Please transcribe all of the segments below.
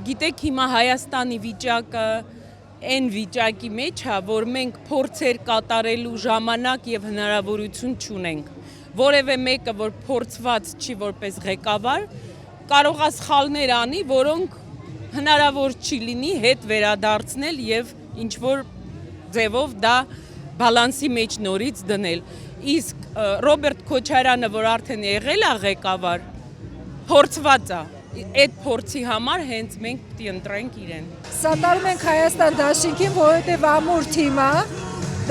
Գիտեք հիմա Հայաստանի վիճակը այն վիճակի մեջ է, որ մենք փորձեր կատարելու ժամանակ եւ հնարավորություն չունենք։ Որևէ մեկը, որ փորձված չի որպես ղեկավար, կարող է սխալներ անի, որոնք հնարավոր չի լինի հետ վերադարձնել եւ ինչ որ ձևով դա բալանսի մեջ նորից դնել։ Իսկ Ռոբերտ Քոչարյանը, որ արդեն եղել է ղեկավար, փորձված է։ Այդ փորձի համար հենց մենք պետք է ընտրենք իրեն։ Սատարում ենք Հայաստան դաշինքին, որովհետև ամուր թիմը,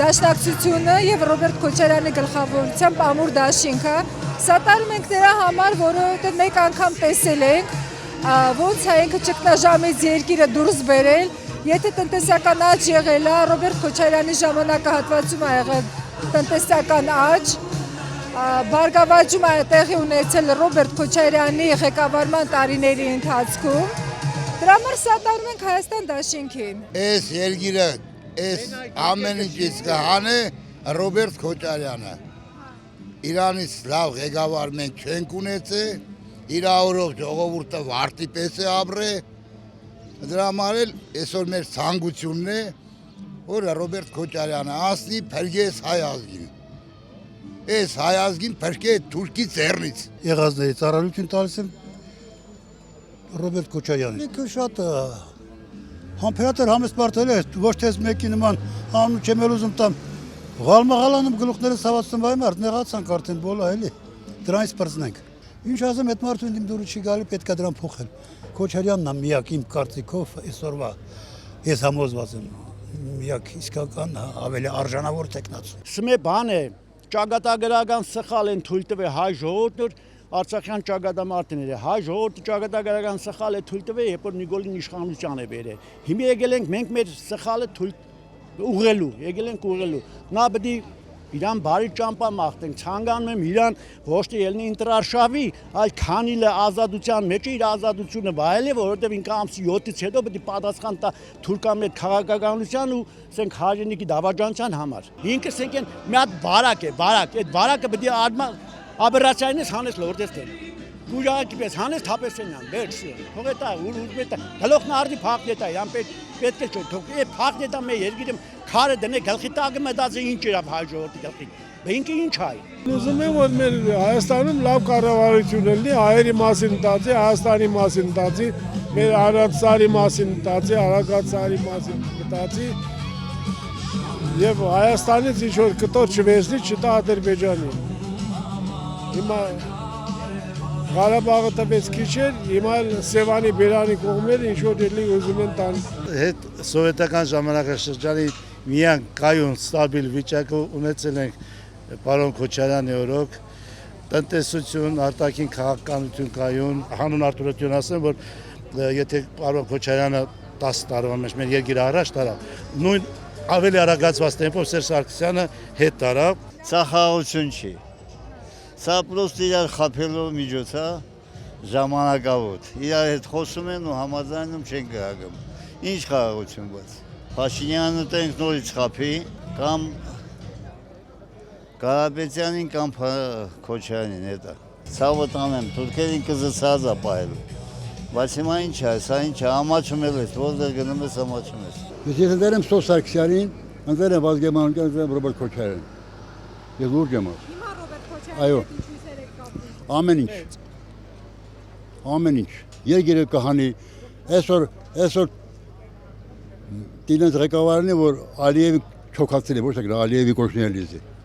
դաշնակցությունը եւ Ռոբերտ Քոչարյանի գլխավորությամբ ամուր դաշինքը, սատարում ենք նրա համար, որովհետև մեկ անգամ տեսել ենք, ոնց է ինքը ճգնաժամից երկիրը դուրս բերել, եթե տնտեսական աճ եղել է, Ռոբերտ Քոչարյանի ժամանակահատվածում է եղել տնտեսական աճ, բարգավաճում է տեղի ունեցել Ռոբերտ Քոչարյանի ղեկավարման տարիների ընթացքում։ Դրա համար սատարում ենք Հայաստան դաշինքին։ Այս երկիրը, այս ամեն ինչից կհանե Ռոբերտ Քոչարյանը։ Իրանից լավ ղեկավար մենք չենք ունեցել, իր օրով ժողովուրդը վարտի պես է ապրել։ Դրա համար էլ այսօր մեր ցանկությունն է, որ Ռոբերտ Քոչարյանը ասնի փրկես հայ ազգին։ Այս հայ ազգին փրկե թուրքի ձեռնից։ Եղածների ծառայություն տալիս եմ Ռոբերտ Քոչարյանին։ Ինքը շատ համբերատար համեստ մարդել է, ոչ թե մեկի նման անուն չեմ ուզում տամ։ Ղալմաղալանում գլուխները ցավացնում այ մարդ նեղացանք արդեն բոլա էլի։ Դրանից բրձնենք։ Ինչ ասեմ, այդ մարդուն իմ դուրը չի գալի, պետք է դրան փոխել։ Քոչարյանն է միակ իմ կարծիքով այսօրվա ես համոզված եմ միակ իսկական ավելի արժանավոր տեխնացու։ Սմե բան է, ճակատագրական սխալ են թույլ տվել հայ ժողովուրդը, Արցախյան ճակատամարտները, հայ ժողովուրդը ճակատագրական սխալ է թույլ տվել, երբ որ Նիկոլին իշխանության է բերել։ Հիմա եկել ենք մենք մեր սխալը թույլ ուղղելու, եկել ենք ուղղելու։ Նա պետք է իրան բարի ճամփա մաղթենք, ցանկանում եմ իրան ոչ թե ելնի ինտրարշավի, այլ քանիլը ազատության մեջ իր ազատությունը վայելի, որովհետև ինքը ամսի 7-ից հետո պետք է պատասխան տա թուրքամետ քաղաքականության ու ասենք հայրենիքի դավաճանության համար։ Ինքը ասենք մի հատ բարակ է, այդ բարակը պետք է աբերացիայից հանես լորդեստեն։ Գուժակի պես հանես թապեսենյան, վերջը։ Թողետա ուր գլոխն արդի փախնետա, յան պետք է թող։ Է փախնետա մե երկիրը քարը դնե գլխի տակը մտածի ինչ իրավ հայ ժողովրդի գլխի։ Ինքը ինչ հայ։ Ուզում եմ որ մեր Հայաստանում լավ կառավարություն լինի, հայերի մասին մտածի, Հայաստանի մասին մտածի, մեր Արարատսարի մասին մտածի, Արագածարի մասին մտածի։ Եվ Հայաստանից ինչ որ կտոր չվերցնի, չտա Ադրբեջանին։ Հիմա Ղարաբաղը տվեց քիչ էր, հիմա Սևանի Բերանի կողմերը ինչ որ դեռ ուզում են տան։ Հետ սովետական ժամանակաշրջանի միան կայուն ստաբիլ վիճակը ունեցել ենք պարոն Քոչարյանի օրոք, տնտեսություն, արտաքին քաղաքականություն կայուն, հանուն արտադրություն ասեմ, որ եթե պարոն Քոչարյանը 10 տարվա մեջ մեր երկիրը առաջ տարավ, նույն ավելի արագացված տեմպով Սերժ Սարգսյանը հետ տարավ։ Սա խաղաղություն չի։ Սա պրոստ իրար խափելով միջոց է, ժամանակավոտ։ Իրար հետ խոսում են ու համաձայնում չեն գրագում։ Ինչ խաղաղություն բայց։ Փաշինյանը տենք նորից խափի, կամ Կարապետյանին կամ Քոչարյանին հետա։ Ցավը տանեմ, թուրքերին կզծած է պահելու։ Բայց հիմա ինչ է, սա ինչ է, ամաչում էլ ես, որտեղ գնում ես ամաչում ես։ Ես ընտրել եմ Սոս Սարգսյանին, ընտրել եմ Վազգեն Մանուկյանին, ընտրել եմ Ռոբերտ Քոչարյանին։ Ես լուրջ եմ ասում։ Հիմա Ռոբերտ Քոչարյանը Այո։ ինչու՞ց եք կապում։ Ամեն ինչ։ Ամեն ինչ։ Երկիրը կհանի, այսօր դինս ղեկավարն է, որ Ալիևի չոքացել է, ոչ թե Ալիևի կոչնել է։